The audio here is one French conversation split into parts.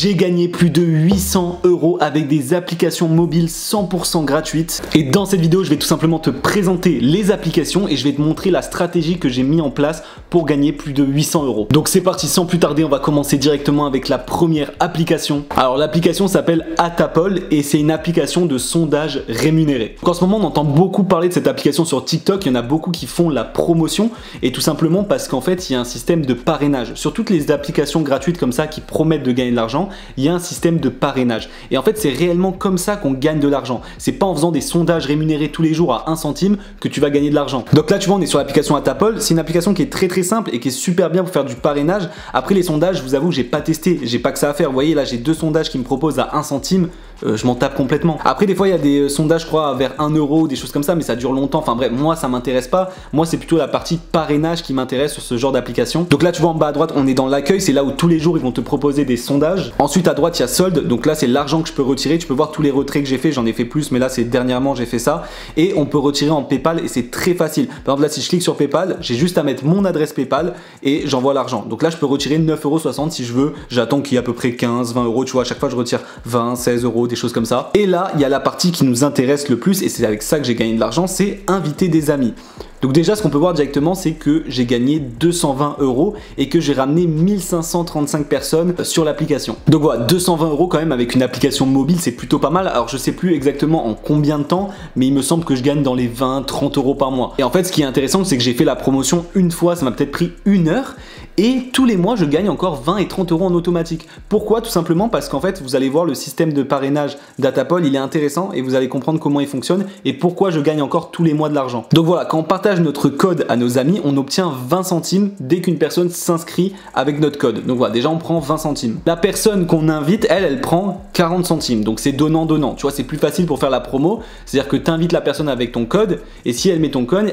j'ai gagné plus de 800 € avec des applications mobiles 100% gratuites. Et dans cette vidéo, je vais tout simplement te présenter les applications et je vais te montrer la stratégie que j'ai mis en place pour gagner plus de 800 €. Donc c'est parti, sans plus tarder, on va commencer directement avec la première application. Alors l'application s'appelle Atapol et c'est une application de sondage rémunéré. Donc, en ce moment, on entend beaucoup parler de cette application sur TikTok. Il y en a beaucoup qui font la promotion et tout simplement parce qu'en fait, il y a un système de parrainage. Sur toutes les applications gratuites comme ça qui promettent de gagner de l'argent, il y a un système de parrainage. Et en fait, c'est réellement comme ça qu'on gagne de l'argent. C'est pas en faisant des sondages rémunérés tous les jours à 1 centime que tu vas gagner de l'argent. Donc là, tu vois, on est sur l'application Atapol. C'est une application qui est très simple et qui est super bien pour faire du parrainage. Après les sondages, je vous avoue, j'ai pas testé. J'ai pas que ça à faire. Vous voyez, là, j'ai 2 sondages qui me proposent à 1 centime. Je m'en tape complètement. Après, des fois, il y a des sondages, je crois, vers 1 €, des choses comme ça, mais ça dure longtemps. Enfin bref, moi, ça m'intéresse pas. Moi, c'est plutôt la partie parrainage qui m'intéresse sur ce genre d'application. Donc là, tu vois, en bas à droite, on est dans l'accueil. C'est là où tous les jours, ils vont te proposer des sondages. Ensuite, à droite, il y a solde. Donc là, c'est l'argent que je peux retirer. Tu peux voir tous les retraits que j'ai fait. J'en ai fait plus, mais là, c'est dernièrement, j'ai fait ça. Et on peut retirer en PayPal et c'est très facile. Par exemple, là, si je clique sur PayPal, j'ai juste à mettre mon adresse PayPal et j'envoie l'argent. Donc là, je peux retirer 9,60 € si je veux. J'attends qu'il y ait à peu près 15, 20 €. Tu vois, à chaque fois, je retire 20, 16 €, des choses comme ça. Et là, il y a la partie qui nous intéresse le plus et c'est avec ça que j'ai gagné de l'argent, c'est inviter des amis. Donc déjà, ce qu'on peut voir directement, c'est que j'ai gagné 220 € et que j'ai ramené 1535 personnes sur l'application. Donc voilà, 220 € quand même avec une application mobile, c'est plutôt pas mal. Alors je sais plus exactement en combien de temps, mais il me semble que je gagne dans les 20, 30 € par mois. Et en fait, ce qui est intéressant, c'est que j'ai fait la promotion une fois, ça m'a peut-être pris 1 heure. Et tous les mois, je gagne encore 20 et 30 € en automatique. Pourquoi? Tout simplement parce qu'en fait, vous allez voir le système de parrainage d'Atapol, il est intéressant et vous allez comprendre comment il fonctionne et pourquoi je gagne encore tous les mois de l'argent. Donc voilà, quand on partage notre code à nos amis, on obtient 20 centimes dès qu'une personne s'inscrit avec notre code. Donc voilà, déjà on prend 20 centimes. La personne qu'on invite, elle prend 40 centimes. Donc c'est donnant-donnant. Tu vois, c'est plus facile pour faire la promo. C'est-à-dire que tu invites la personne avec ton code et si elle met ton code,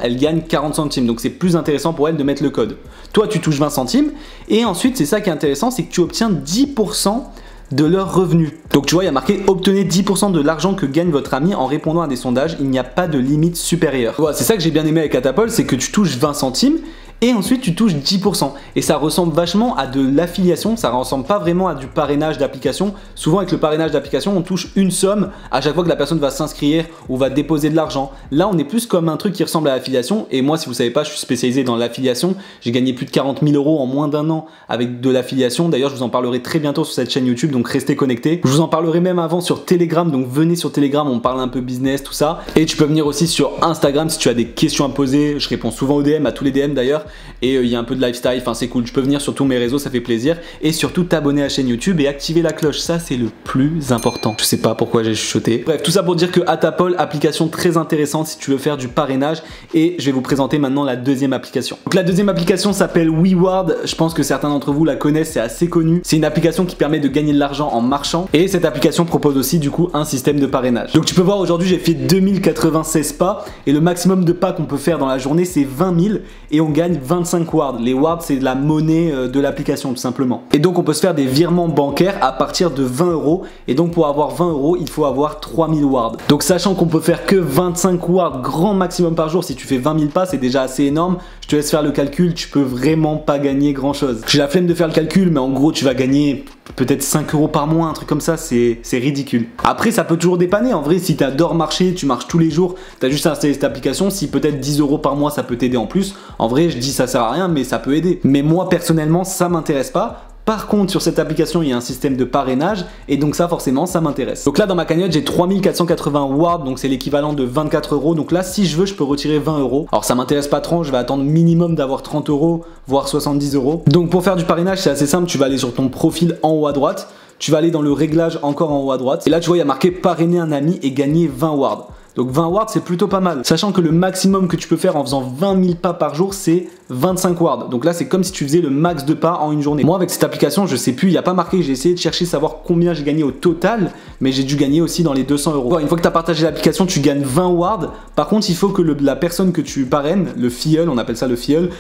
elle gagne 40 centimes. Donc c'est plus intéressant pour elle de mettre le code. Toi, tu touches 20 centimes et ensuite, c'est ça qui est intéressant, c'est que tu obtiens 10% de leurs revenus. Donc tu vois, il y a marqué obtenez 10% de l'argent que gagne votre ami en répondant à des sondages. Il n'y a pas de limite supérieure. Voilà, c'est ça que j'ai bien aimé avec Atapol, c'est que tu touches 20 centimes et ensuite tu touches 10%. Et ça ressemble vachement à de l'affiliation, ça ressemble pas vraiment à du parrainage d'application. Souvent avec le parrainage d'application, on touche une somme à chaque fois que la personne va s'inscrire ou va déposer de l'argent. Là, on est plus comme un truc qui ressemble à l'affiliation. Et moi, si vous savez pas, je suis spécialisé dans l'affiliation. J'ai gagné plus de 40 000 € en moins d'1 an avec de l'affiliation. D'ailleurs, je vous en parlerai très bientôt sur cette chaîne YouTube, donc restez connectés. Je vous en parlerai même avant sur Telegram, donc venez sur Telegram, on parle un peu business, tout ça. Et tu peux venir aussi sur Instagram si tu as des questions à poser. Je réponds souvent aux DM, à tous les DM d'ailleurs. Et il y a un peu de lifestyle, enfin c'est cool, tu peux venir sur tous mes réseaux, ça fait plaisir. Et surtout t'abonner à la chaîne YouTube et activer la cloche, ça c'est le plus important. Je sais pas pourquoi j'ai chuchoté. Bref, tout ça pour dire que Atapol, application très intéressante si tu veux faire du parrainage. Et je vais vous présenter maintenant la deuxième application. Donc la deuxième application s'appelle WeWard, je pense que certains d'entre vous la connaissent, c'est assez connu. C'est une application qui permet de gagner de l'argent en marchant. Et cette application propose aussi du coup un système de parrainage. Donc tu peux voir aujourd'hui j'ai fait 2096 pas et le maximum de pas qu'on peut faire dans la journée c'est 20 000 et on gagne 25 wards. Les wards, c'est la monnaie de l'application tout simplement. Et donc on peut se faire des virements bancaires à partir de 20 €. Et donc pour avoir 20 €, il faut avoir 3000 wards. Donc sachant qu'on peut faire que 25 wards grand maximum par jour, si tu fais 20 000 pas, c'est déjà assez énorme. Je te laisse faire le calcul, tu peux vraiment pas gagner grand chose. J'ai la flemme de faire le calcul, mais en gros tu vas gagner peut-être 5 € par mois, un truc comme ça, c'est ridicule. Après ça peut toujours dépanner, en vrai si tu adores marcher, tu marches tous les jours, tu as juste installé cette application, si peut-être 10 € par mois ça peut t'aider en plus, en vrai je dis ça sert à rien mais ça peut aider. Mais moi personnellement ça m'intéresse pas. Par contre, sur cette application, il y a un système de parrainage et donc ça, forcément, ça m'intéresse. Donc là, dans ma cagnotte, j'ai 3480 wards, donc c'est l'équivalent de 24 €. Donc là, si je veux, je peux retirer 20 €. Alors ça m'intéresse pas trop, je vais attendre minimum d'avoir 30 €, voire 70 €. Donc pour faire du parrainage, c'est assez simple, tu vas aller sur ton profil en haut à droite, tu vas aller dans le réglage encore en haut à droite et là, tu vois, il y a marqué parrainer un ami et gagner 20 wards. Donc 20 wards, c'est plutôt pas mal. Sachant que le maximum que tu peux faire en faisant 20 000 pas par jour, c'est 25 wards. Donc là, c'est comme si tu faisais le max de pas en une journée. Moi, avec cette application, je sais plus, il n'y a pas marqué, j'ai essayé de chercher, savoir combien j'ai gagné au total, mais j'ai dû gagner aussi dans les 200 €. Une fois que tu as partagé l'application, tu gagnes 20 wards. Par contre, il faut que la personne que tu parraines, le filleul, on appelle ça le filleul,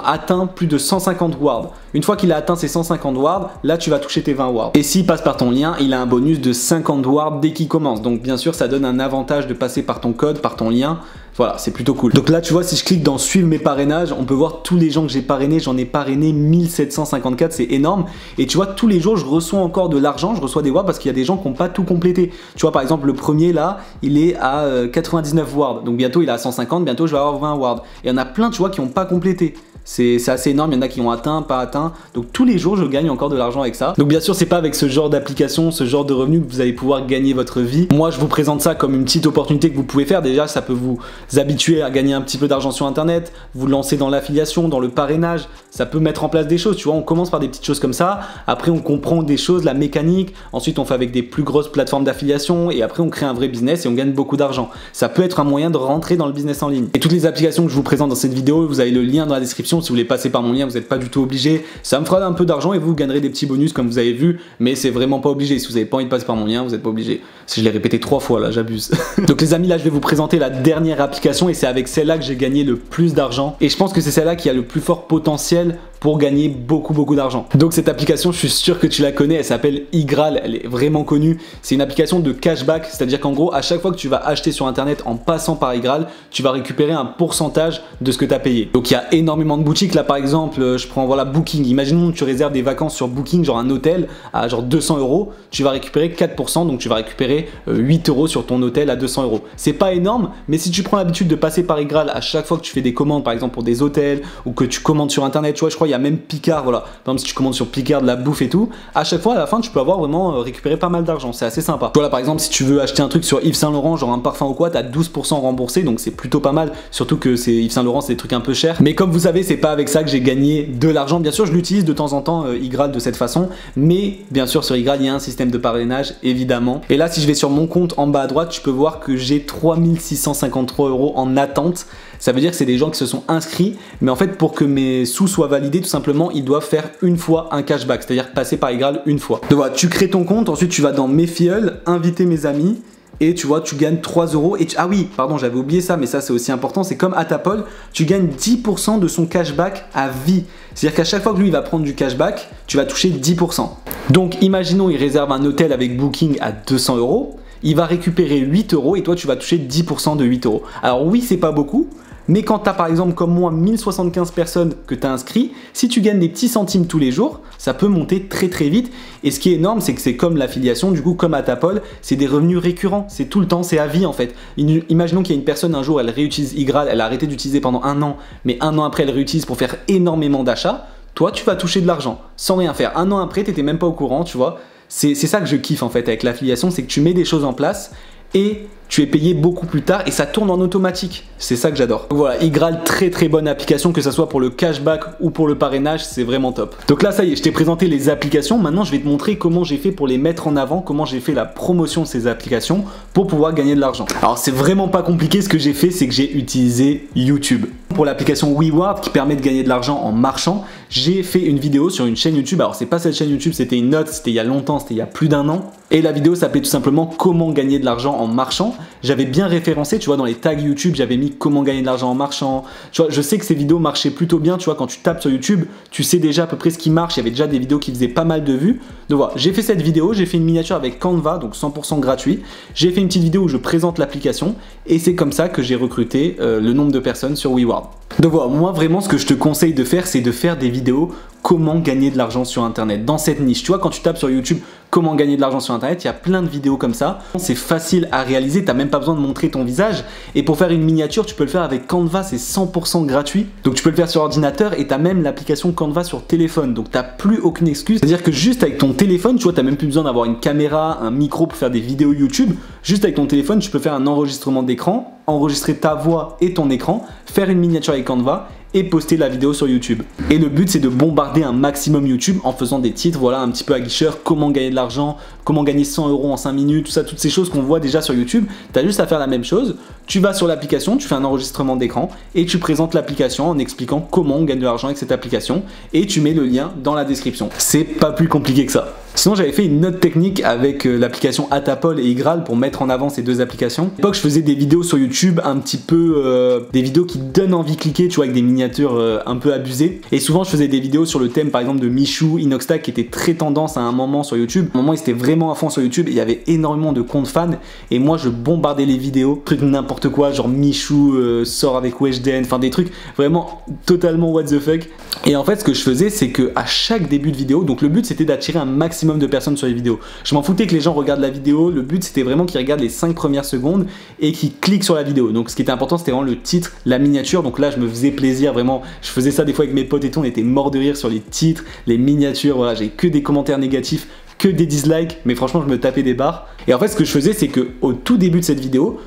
atteint plus de 150 wards. Une fois qu'il a atteint ses 150 wards, là, tu vas toucher tes 20 wards. Et s'il passe par ton lien, il a un bonus de 50 wards dès qu'il commence. Donc bien sûr, ça donne un avantage de passer par ton code, par ton lien. Voilà, c'est plutôt cool. Donc là, tu vois, si je clique dans suivre mes parrainages, on peut voir tous les gens que j'ai parrainés. J'en ai parrainé 1754, c'est énorme. Et tu vois, tous les jours, je reçois encore de l'argent, je reçois des wards parce qu'il y a des gens qui n'ont pas tout complété. Tu vois, par exemple, le premier là, il est à 99 wards. Donc bientôt, il est à 150, bientôt, je vais avoir 20 wards. Et il y en a plein, tu vois, qui n'ont pas complété. C'est assez énorme, il y en a qui ont atteint, pas atteint. Donc tous les jours, je gagne encore de l'argent avec ça. Donc bien sûr, c'est pas avec ce genre d'application, ce genre de revenus que vous allez pouvoir gagner votre vie. Moi, je vous présente ça comme une petite opportunité que vous pouvez faire. Déjà, ça peut vous habituer à gagner un petit peu d'argent sur Internet, vous lancer dans l'affiliation, dans le parrainage. Ça peut mettre en place des choses, tu vois. On commence par des petites choses comme ça. Après, on comprend des choses, la mécanique. Ensuite, on fait avec des plus grosses plateformes d'affiliation. Et après, on crée un vrai business et on gagne beaucoup d'argent. Ça peut être un moyen de rentrer dans le business en ligne. Et toutes les applications que je vous présente dans cette vidéo, vous avez le lien dans la description. Si vous voulez passer par mon lien, vous n'êtes pas du tout obligé. Ça me fera un peu d'argent et vous gagnerez des petits bonus comme vous avez vu, mais c'est vraiment pas obligé. Si vous n'avez pas envie de passer par mon lien, vous n'êtes pas obligé. Si je l'ai répété 3 fois là, j'abuse. Donc les amis, là je vais vous présenter la dernière application et c'est avec celle-là que j'ai gagné le plus d'argent. Et je pense que c'est celle-là qui a le plus fort potentiel pour gagner beaucoup d'argent. Donc cette application, je suis sûr que tu la connais, elle s'appelle Igral, elle est vraiment connue. C'est une application de cashback, c'est-à-dire qu'en gros, à chaque fois que tu vas acheter sur internet en passant par Igral, tu vas récupérer un pourcentage de ce que tu as payé. Donc il y a énormément de boutiques, là par exemple, je prends voilà Booking. Imaginons que tu réserves des vacances sur Booking, genre un hôtel à genre 200 €, tu vas récupérer 4%, donc tu vas récupérer 8 € sur ton hôtel à 200 €. C'est pas énorme, mais si tu prends l'habitude de passer par Igral à chaque fois que tu fais des commandes, par exemple pour des hôtels ou que tu commandes sur internet, tu vois, je crois il y a même Picard, voilà. Par exemple, si tu commandes sur Picard de la bouffe et tout, à chaque fois à la fin, tu peux avoir vraiment récupéré pas mal d'argent. C'est assez sympa. Voilà, par exemple, si tu veux acheter un truc sur Yves Saint Laurent, genre un parfum ou quoi, t'as 12% remboursé, donc c'est plutôt pas mal. Surtout que c'est Yves Saint Laurent, c'est des trucs un peu chers. Mais comme vous savez, c'est pas avec ça que j'ai gagné de l'argent. Bien sûr, je l'utilise de temps en temps, Igral, de cette façon. Mais bien sûr, sur Igral, il y a un système de parrainage, évidemment. Et là, si je vais sur mon compte en bas à droite, tu peux voir que j'ai 3653 € en attente. Ça veut dire que c'est des gens qui se sont inscrits, mais en fait pour que mes sous soient validés, tout simplement, ils doivent faire une fois un cashback, c'est-à-dire passer par Igral une fois. Donc voilà, tu crées ton compte, ensuite tu vas dans mes filleuls, inviter mes amis, et tu vois, tu gagnes 3 € et ah oui, pardon, j'avais oublié ça, mais ça c'est aussi important, c'est comme Atapol, tu gagnes 10% de son cashback à vie. C'est-à-dire qu'à chaque fois que lui il va prendre du cashback, tu vas toucher 10%. Donc imaginons il réserve un hôtel avec Booking à 200 €, il va récupérer 8 € et toi tu vas toucher 10% de 8 €. Alors oui, c'est pas beaucoup, mais quand tu as par exemple comme moi 1075 personnes que tu as inscrit, si tu gagnes des petits centimes tous les jours, ça peut monter très vite. Et ce qui est énorme, c'est que c'est comme l'affiliation, du coup comme Atapol, c'est des revenus récurrents, c'est tout le temps, c'est à vie en fait. Imaginons qu'il y a une personne un jour, elle réutilise Igral, elle a arrêté d'utiliser pendant 1 an, mais 1 an après elle réutilise pour faire énormément d'achats, toi tu vas toucher de l'argent sans rien faire. 1 an après, tu n'étais même pas au courant, tu vois. C'est ça que je kiffe en fait avec l'affiliation, c'est que tu mets des choses en place et tu es payé beaucoup plus tard et ça tourne en automatique. C'est ça que j'adore. Donc voilà, Igral, très bonne application, que ce soit pour le cashback ou pour le parrainage, c'est vraiment top. Donc là, ça y est, je t'ai présenté les applications. Maintenant, je vais te montrer comment j'ai fait pour les mettre en avant, comment j'ai fait la promotion de ces applications pour pouvoir gagner de l'argent. Alors, c'est vraiment pas compliqué. Ce que j'ai fait, c'est que j'ai utilisé YouTube. Pour l'application WeWard qui permet de gagner de l'argent en marchant, j'ai fait une vidéo sur une chaîne YouTube. Alors, c'est pas cette chaîne YouTube, c'était une autre, c'était il y a longtemps, c'était il y a plus d'1 an. Et la vidéo s'appelait tout simplement comment gagner de l'argent en marchant. J'avais bien référencé, tu vois, dans les tags YouTube, j'avais mis comment gagner de l'argent en marchant. Tu vois, je sais que ces vidéos marchaient plutôt bien, tu vois, quand tu tapes sur YouTube, tu sais déjà à peu près ce qui marche. Il y avait déjà des vidéos qui faisaient pas mal de vues. Donc voilà, j'ai fait cette vidéo, j'ai fait une miniature avec Canva, donc 100% gratuit. J'ai fait une petite vidéo où je présente l'application et c'est comme ça que j'ai recruté le nombre de personnes sur WeWard. Donc voilà, moi vraiment ce que je te conseille de faire, c'est de faire des vidéos comment gagner de l'argent sur internet dans cette niche. Tu vois, quand tu tapes sur YouTube comment gagner de l'argent sur internet, il y a plein de vidéos comme ça. C'est facile à réaliser, tu n'as même pas besoin de montrer ton visage. Et pour faire une miniature, tu peux le faire avec Canva, c'est 100% gratuit. Donc tu peux le faire sur ordinateur et tu as même l'application Canva sur téléphone. Donc tu n'as plus aucune excuse. C'est-à-dire que juste avec ton téléphone, tu vois, tu n'as même plus besoin d'avoir une caméra, un micro pour faire des vidéos YouTube. Juste avec ton téléphone, tu peux faire un enregistrement d'écran, enregistrer ta voix et ton écran, faire une miniature avec Canva et poster la vidéo sur YouTube. Et le but, c'est de bombarder un maximum YouTube en faisant des titres, voilà, un petit peu aguicheurs, comment gagner de l'argent, comment gagner 100 € en 5 minutes, tout ça, toutes ces choses qu'on voit déjà sur YouTube. Tu as juste à faire la même chose. Tu vas sur l'application, tu fais un enregistrement d'écran et tu présentes l'application en expliquant comment on gagne de l'argent avec cette application et tu mets le lien dans la description. C'est pas plus compliqué que ça. Sinon j'avais fait une autre technique avec l'application Atapol et Igral pour mettre en avant ces deux applications. À l'époque je faisais des vidéos sur YouTube un petit peu, des vidéos qui donnent envie de cliquer, tu vois, avec des miniatures un peu abusées. Et souvent je faisais des vidéos sur le thème par exemple de Michou, Inoxtag qui était très tendance à un moment sur YouTube. À un moment ils étaient vraiment à fond sur YouTube et il y avait énormément de comptes fans. Et moi je bombardais les vidéos, trucs n'importe quoi, genre Michou sort avec Weshden, enfin des trucs vraiment totalement what the fuck. Et en fait ce que je faisais c'est que à chaque début de vidéo, donc le but c'était d'attirer un maximum de personnes sur les vidéos. Je m'en foutais que les gens regardent la vidéo, le but c'était vraiment qu'ils regardent les 5 premières secondes et qu'ils cliquent sur la vidéo. Donc ce qui était important c'était vraiment le titre, la miniature. Donc là je me faisais plaisir vraiment, je faisais ça des fois avec mes potes et tout, on était morts de rire sur les titres, les miniatures, voilà, j'ai que des commentaires négatifs, que des dislikes, mais franchement je me tapais des barres. Et en fait ce que je faisais c'est que au tout début de cette vidéo,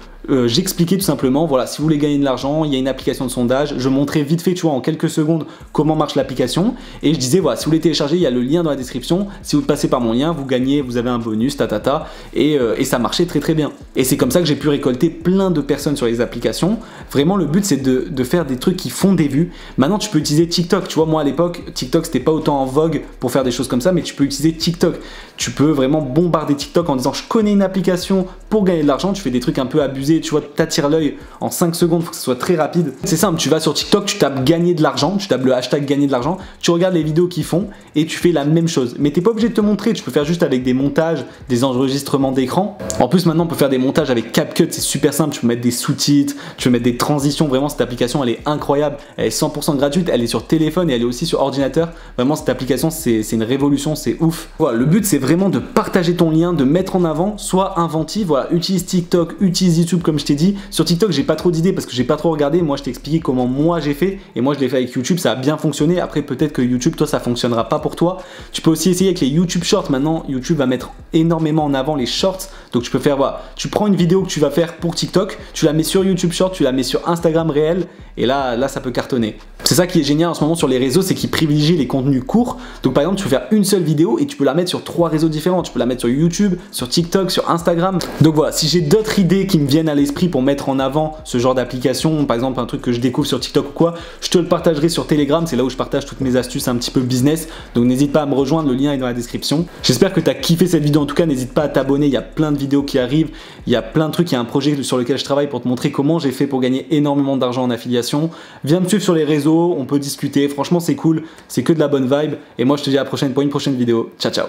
j'expliquais tout simplement, voilà, si vous voulez gagner de l'argent, il y a une application de sondage. Je montrais vite fait, tu vois, en quelques secondes comment marche l'application. Et je disais, voilà, si vous voulez télécharger, il y a le lien dans la description. Si vous passez par mon lien, vous gagnez, vous avez un bonus, tatata. Et ça marchait très très bien. Et c'est comme ça que j'ai pu récolter plein de personnes sur les applications. Vraiment, le but, c'est de faire des trucs qui font des vues. Maintenant, tu peux utiliser TikTok. Tu vois, moi à l'époque, TikTok, c'était pas autant en vogue pour faire des choses comme ça, mais tu peux utiliser TikTok. Tu peux vraiment bombarder TikTok en disant, je connais une application pour gagner de l'argent. Tu fais des trucs un peu abusés. Tu vois, t'attires l'œil en 5 secondes, faut que ce soit très rapide. C'est simple, tu vas sur TikTok, tu tapes gagner de l'argent, tu tapes le hashtag gagner de l'argent, tu regardes les vidéos qu'ils font et tu fais la même chose. Mais t'es pas obligé de te montrer, tu peux faire juste avec des montages, des enregistrements d'écran. En plus maintenant on peut faire des montages avec CapCut, c'est super simple, tu peux mettre des sous-titres, tu peux mettre des transitions, vraiment cette application elle est incroyable, elle est 100% gratuite, elle est sur téléphone et elle est aussi sur ordinateur. Vraiment cette application c'est une révolution, c'est ouf. Voilà, le but c'est vraiment de partager ton lien, de mettre en avant, sois inventif, voilà, utilise TikTok, utilise YouTube comme je t'ai dit. Sur TikTok j'ai pas trop d'idées parce que j'ai pas trop regardé, moi je t'ai expliqué comment moi j'ai fait et moi je l'ai fait avec YouTube, ça a bien fonctionné. Après peut-être que YouTube toi ça fonctionnera pas pour toi. Tu peux aussi essayer avec les YouTube Shorts. Maintenant YouTube va mettre énormément en avant les Shorts, donc tu peux faire, voilà, tu prends une vidéo que tu vas faire pour TikTok, tu la mets sur YouTube Shorts, tu la mets sur Instagram réel et là ça peut cartonner. C'est ça qui est génial en ce moment sur les réseaux, c'est qu'ils privilégient les contenus courts. Donc par exemple tu peux faire une seule vidéo et tu peux la mettre sur 3 réseaux différents, tu peux la mettre sur YouTube, sur TikTok, sur Instagram. Donc voilà, si j'ai d'autres idées qui me viennent à l'esprit pour mettre en avant ce genre d'application, par exemple un truc que je découvre sur TikTok ou quoi, je te le partagerai sur Telegram, c'est là où je partage toutes mes astuces un petit peu business. Donc n'hésite pas à me rejoindre, le lien est dans la description. J'espère que tu as kiffé cette vidéo, en tout cas n'hésite pas à t'abonner, il y a plein de vidéos qui arrivent, il y a plein de trucs, il y a un projet sur lequel je travaille pour te montrer comment j'ai fait pour gagner énormément d'argent en affiliation. Viens me suivre sur les réseaux, on peut discuter, franchement c'est cool, c'est que de la bonne vibe et moi je te dis à la prochaine pour une prochaine vidéo. Ciao ciao.